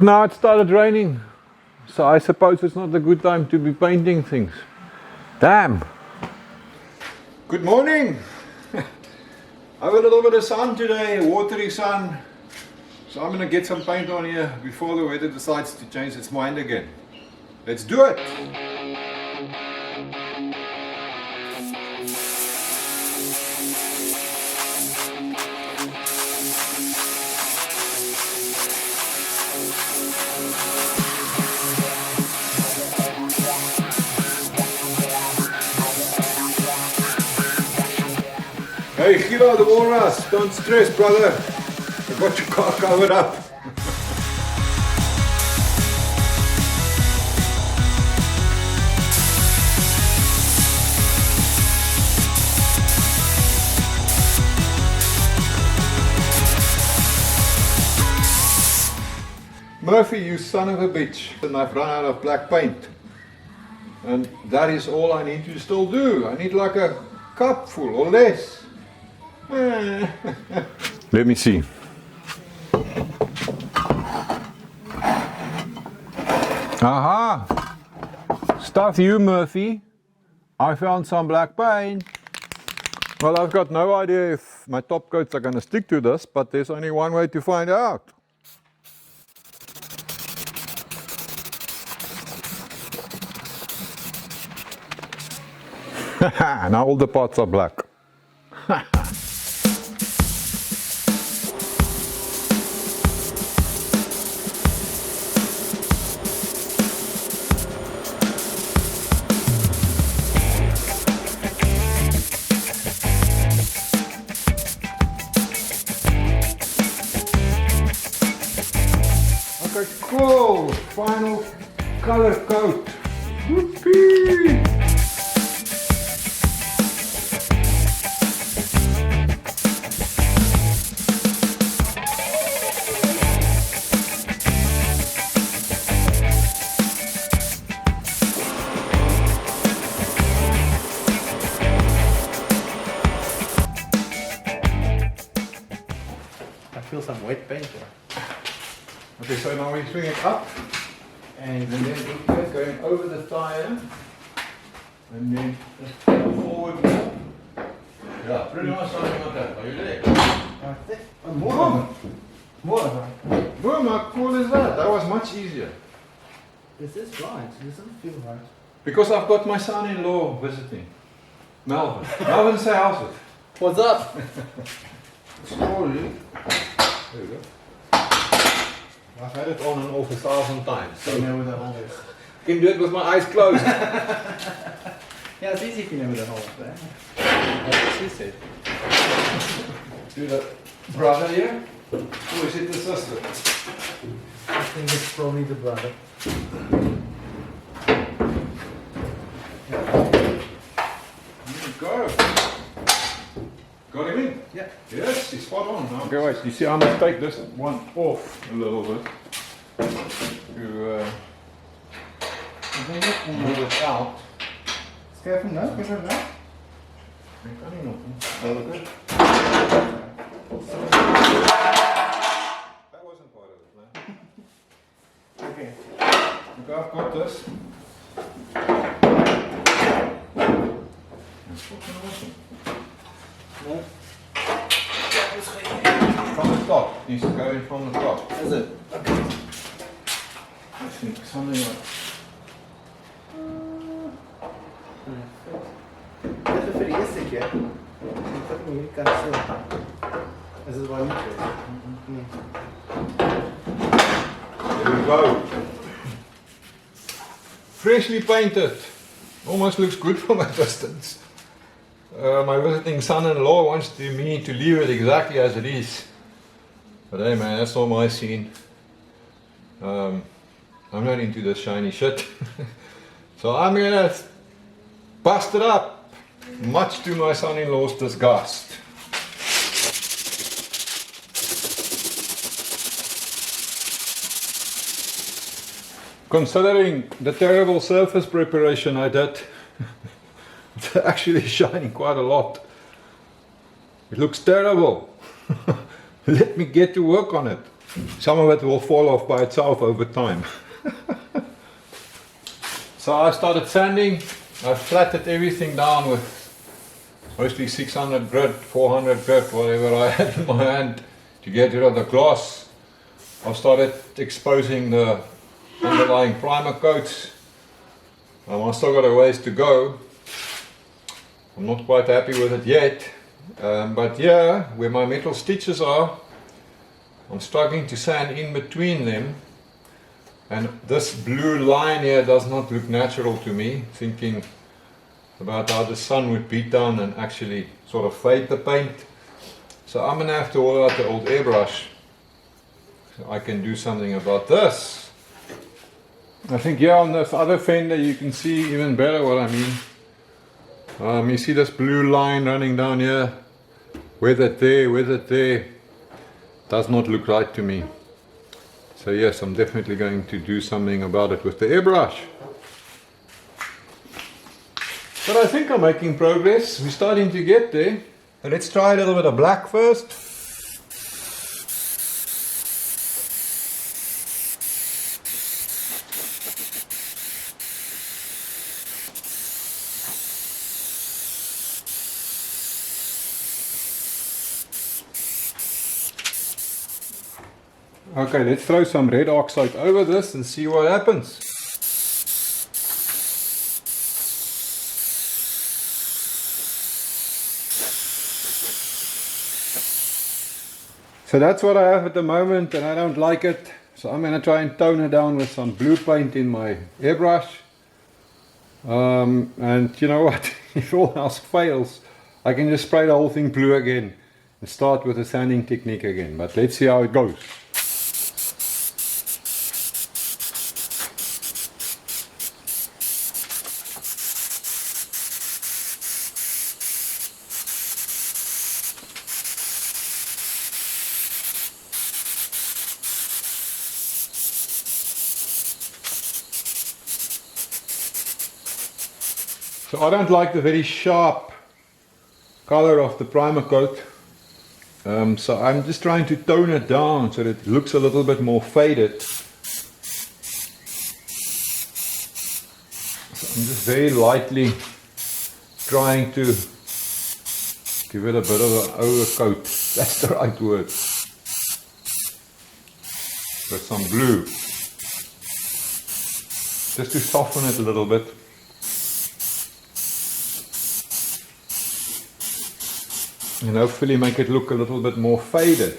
Now it started raining, so I suppose it's not a good time to be painting things. Damn! Good morning! I have a little bit of sun today, watery sun. So I'm going to get some paint on here before the weather decides to change its mind again. Let's do it! Hey Gila the Walrus, don't stress brother, I got your car covered up. Murphy, you son of a bitch, and I've run out of black paint. And that is all I need to still do. I need like a cup full or less. Let me see. Aha! Stuff you, Murphy. I found some black paint. Well, I've got no idea if my top coats are going to stick to this, but there's only one way to find out. Now all the parts are black. Okay, cool. Final color coat. Whoopee! I feel some wet paint here. Okay, so now we swing it up and then it's going over the tire and then just forward more. Yeah, pretty much something like that. Are you there? More. Boom, how cool is that? That was much easier. This is right. This doesn't feel right. Because I've got my son-in-law visiting. Melvin. Melvin, say how's it? What's up? Slowly. There we go. I've had it on and off 1,000 times. So you know where the hole is. I can do it with my eyes closed. Yeah, it's easy if you know where the hole is there. That's what she said. Do the brother here? Or is it the sister? I think it's probably the brother. There you go. Got him in? Yeah. Yes, he's spot on now. Okay, wait, you see I must take this one off a little bit to move it out. Scared from that? Give her that. Ik kan niet nog. That wasn't part of it, man. Okay. Okay, I've got this. That's fucking awesome. No. From the top. It needs to go in from the top. Is it? Okay. I think something like Dit is voor de eerste keer. Ik heb hem hier kan zien. Is het wel niet zo? Nee. There we go. Freshly painted. Almost looks good from a distance. My visiting son-in-law wants me to leave it exactly as it is. But hey man, that's not my scene. I'm not into this shiny shit. So I'm gonna bust it up, much to my son-in-law's disgust. Considering the terrible surface preparation I did, it's actually shining quite a lot. It looks terrible. Let me get to work on it. some of it will fall off by itself over time. So I started sanding. I flattened everything down with mostly 600 grit, 400 grit, whatever I had in my hand to get rid of the gloss. I started exposing the underlying primer coats. I still got a ways to go. I'm not quite happy with it yet, but yeah, where my metal stitches are, I'm struggling to sand in between them, and this blue line here does not look natural to me, thinking about how the sun would beat down and actually sort of fade the paint. So I'm gonna have to order out the old airbrush so I can do something about this. I think yeah, on this other fender you can see even better what I mean. You see this blue line running down here, with it there, does not look right to me. So yes, I'm definitely going to do something about it with the airbrush. But I think I'm making progress, we're starting to get there. But let's try a little bit of black first. Okay, let's throw some red oxide over this and see what happens. So that's what I have at the moment, and I don't like it. So I'm going to try and tone it down with some blue paint in my airbrush. And you know what, if all else fails, I can just spray the whole thing blue again and start with the sanding technique again. But let's see how it goes. So I don't like the very sharp color of the primer coat, so I'm just trying to tone it down so that it looks a little bit more faded. So I'm just very lightly trying to give it a bit of an overcoat, that's the right word, with some blue, just to soften it a little bit. And hopefully make it look a little bit more faded.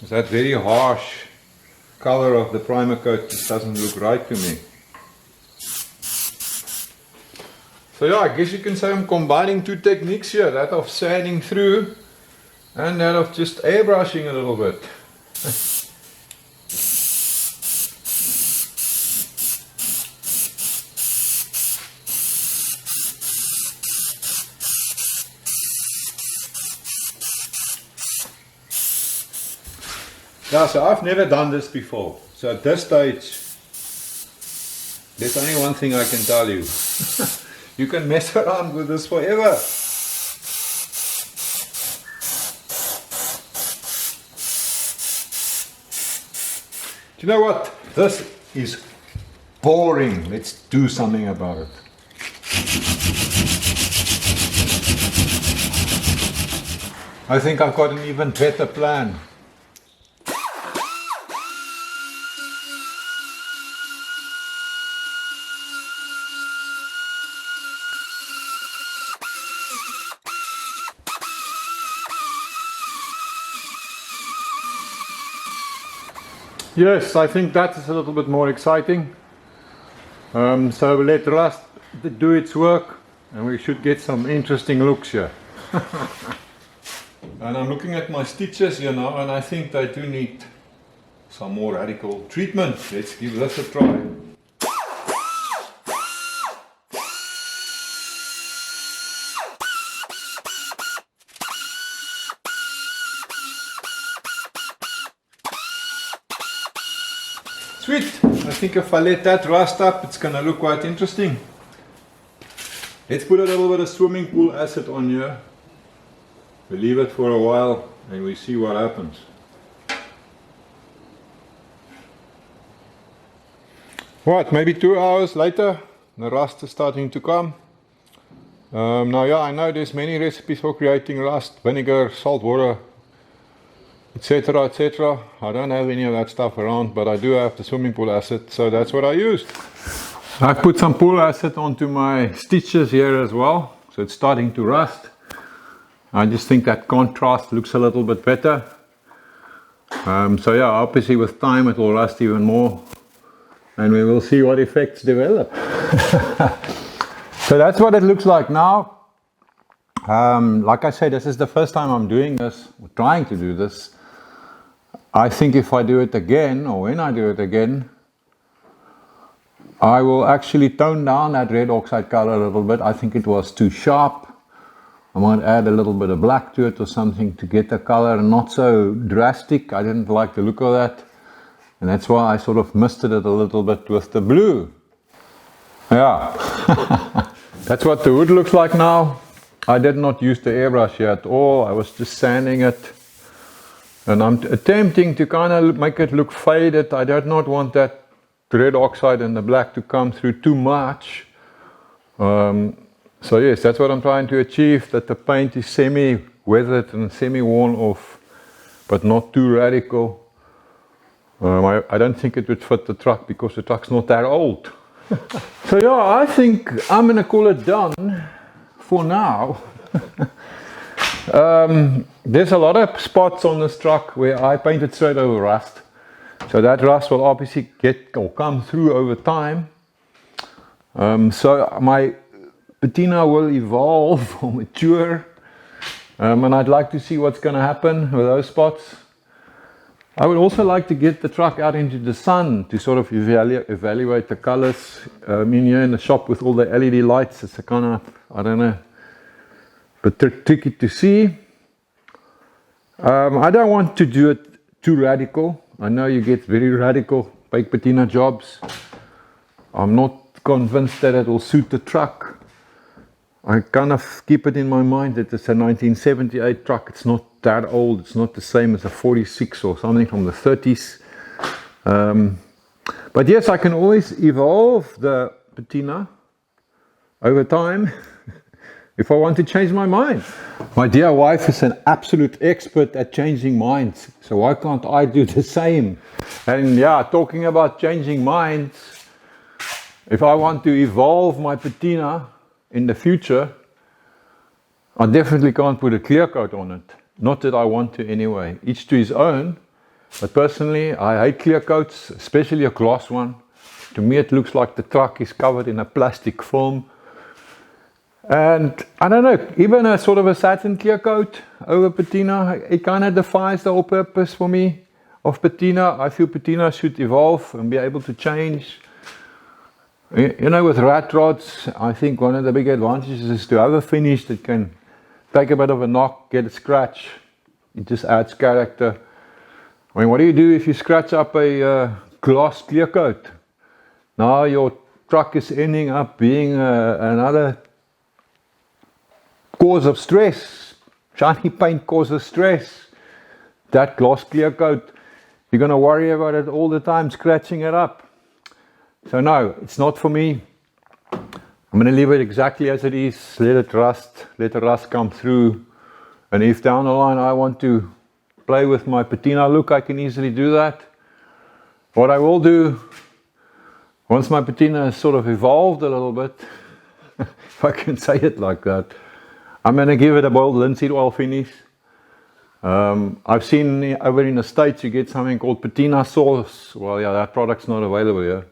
That very harsh color of the primer coat just doesn't look right to me. So yeah, I guess you can say I'm combining two techniques here, that of sanding through and that of just airbrushing a little bit. Yeah, so I've never done this before. So at this stage, there's only one thing I can tell you. You can mess around with this forever. Do you know what? This is boring. Let's do something about it. I think I've got an even better plan. Yes, I think that is a little bit more exciting. So let rust do its work and we should get some interesting looks here. And I'm looking at my stitches here now and I think they do need some more radical treatment. Let's give this a try. Sweet! I think if I let that rust up, it's going to look quite interesting. Let's put a little bit of swimming pool acid on here. We leave it for a while and we see what happens. What, maybe 2 hours later, the rust is starting to come. Now yeah, I know there's many recipes for creating rust, vinegar, salt water, etc, etc. I don't have any of that stuff around, but I do have the swimming pool acid, so that's what I used. I've put some pool acid onto my stitches here as well, so it's starting to rust. I just think that contrast looks a little bit better. So yeah, obviously with time it will rust even more, and we will see what effects develop. So that's what it looks like now. Like I said, this is the first time I'm doing this, or trying to do this. I think if I do it again, or when I do it again, I will actually tone down that red oxide color a little bit. I think it was too sharp. I might add a little bit of black to it or something to get the color not so drastic. I didn't like the look of that, and that's why I sort of misted it a little bit with the blue. Yeah, that's what the wood looks like now. I did not use the airbrush here at all. I was just sanding it, and I'm attempting to kind of make it look faded. I did not want that red oxide and the black to come through too much. So yes, that's what I'm trying to achieve, that the paint is semi-weathered and semi-worn off, but not too radical. I don't think it would fit the truck because the truck's not that old. So yeah, I think I'm gonna call it done for now. There's a lot of spots on this truck where I painted straight over rust. So that rust will obviously get or come through over time. So my patina will evolve or mature, and I'd like to see what's going to happen with those spots. I would also like to get the truck out into the sun to sort of evaluate the colors. I mean, here in the shop with all the LED lights, it's a kind of, I don't know, but tricky to see. I don't want to do it too radical. I know you get very radical baked patina jobs. I'm not convinced that it will suit the truck. I kind of keep it in my mind that it's a 1978 truck. It's not that old. It's not the same as a 46 or something from the 30s. But yes, I can always evolve the patina over time if I want to change my mind. My dear wife is an absolute expert at changing minds, so why can't I do the same? And yeah, talking about changing minds, if I want to evolve my patina in the future, I definitely can't put a clear coat on it. Not that I want to anyway, each to his own. But personally, I hate clear coats, especially a gloss one. To me it looks like the truck is covered in a plastic film. And I don't know, even a sort of a satin clear coat over patina, it kind of defies the whole purpose for me of patina. I feel patina should evolve and be able to change. You know, with rat rods, I think one of the big advantages is to have a finish that can take a bit of a knock, get a scratch. It just adds character. I mean, what do you do if you scratch up a gloss clear coat? Now your truck is ending up being another cause of stress. Shiny paint causes stress. That gloss clear coat, you're going to worry about it all the time, scratching it up. So no, it's not for me. I'm going to leave it exactly as it is, let it rust, let the rust come through. And if down the line I want to play with my patina look, I can easily do that. What I will do, once my patina has sort of evolved a little bit, if I can say it like that, I'm going to give it a boiled linseed oil finish. I've seen over in the States you get something called patina sauce. Well, yeah, that product's not available here.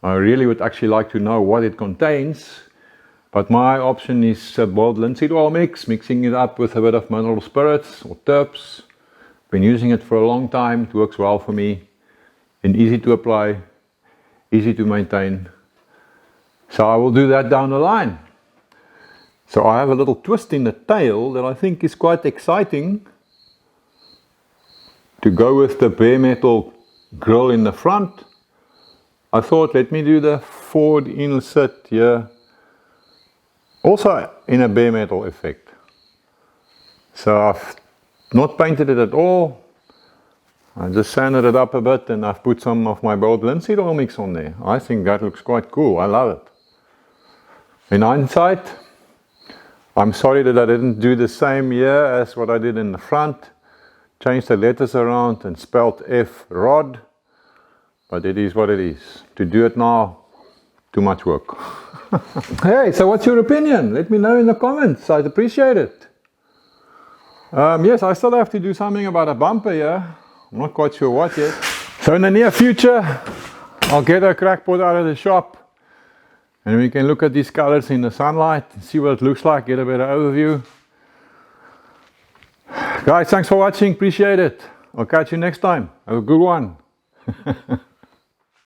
I really would actually like to know what it contains, but my option is a boiled linseed oil mix, mixing it up with a bit of mineral spirits or terps. Been using it for a long time, it works well for me, and easy to apply, easy to maintain. So I will do that down the line. So I have a little twist in the tail that I think is quite exciting to go with the bare metal grill in the front. I thought, let me do the Ford inset here Also in a bare metal effect. So I've not painted it at all. I just sanded it up a bit and I've put some of my bold linseed oil mix on there. I think that looks quite cool. I love it. In hindsight, I'm sorry that I didn't do the same here as what I did in the front. Changed the letters around and spelled F rod. But it is what it is. To do it now, too much work. Hey, so what's your opinion? Let me know in the comments. I'd appreciate it. Yes, I still have to do something about a bumper here. I'm not quite sure what yet. So in the near future, I'll get a crackpot out of the shop and we can look at these colors in the sunlight and see what it looks like, get a better overview. Guys, thanks for watching, appreciate it. I'll catch you next time. Have a good one.